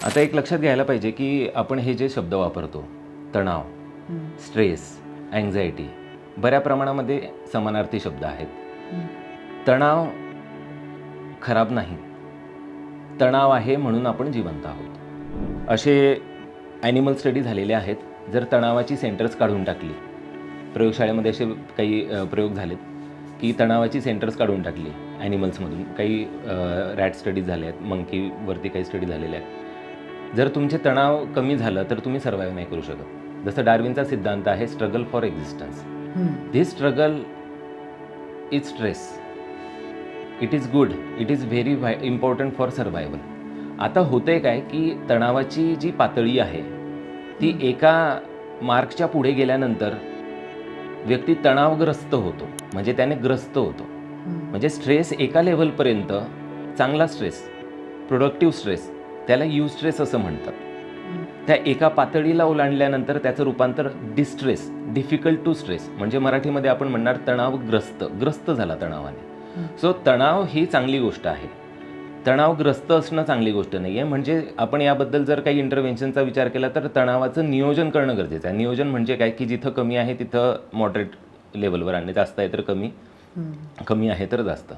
आता एक लक्षात घ्यायला पाहिजे की आपण हे जे शब्द वापरतो, तणाव, स्ट्रेस, अँझायटी, बऱ्या प्रमाणामध्ये समानार्थी शब्द आहेत. तणाव खराब नाही, तणाव आहे म्हणून आपण जिवंत आहोत. असे ॲनिमल स्टडी झालेले आहेत. जर तणावाची सेंटर्स काढून टाकली, प्रयोगशाळेमध्ये असे काही प्रयोग झालेत की तणावाची सेंटर्स काढून टाकली ॲनिमल्समधून. काही रॅट स्टडीज झाले आहेत, मंकीवरती काही स्टडी झालेले आहेत. जर तुमचे तणाव कमी झालं तर तुम्ही सर्वाईव्ह नाही करू शकत. जसं डार्विनचा सिद्धांत आहे, struggle for existence. This struggle is stress. It is good, it is very important for survival. आता होतंय काय की तणावाची जी पातळी आहे ती एका मार्कच्या पुढे गेल्यानंतर व्यक्ती तणावग्रस्त होतो, म्हणजे त्याने ग्रस्त होतो. म्हणजे स्ट्रेस एका लेव्हलपर्यंत, चांगला स्ट्रेस, प्रोडक्टिव्ह स्ट्रेस, त्याला स्ट्रेस असं म्हणतात. त्या एका पातळीला ओलांडल्यानंतर त्याचं रूपांतर डिस्ट्रेस, डिफिकल्ट टू स्ट्रेस, म्हणजे मराठीमध्ये आपण म्हणणार तणावग्रस्त, ग्रस्त झाला तणावाने. सो तणाव ही चांगली गोष्ट आहे, तणावग्रस्त असणं चांगली गोष्ट नाही आहे. म्हणजे आपण याबद्दल जर काही इंटरव्हेन्शनचा विचार केला तर तणावाचं नियोजन करणं गरजेचं आहे. नियोजन म्हणजे काय की जिथं कमी आहे तिथं मॉडरेट लेवलवर आणणे, जास्त आहे तर कमी, कमी आहे तर जास्त.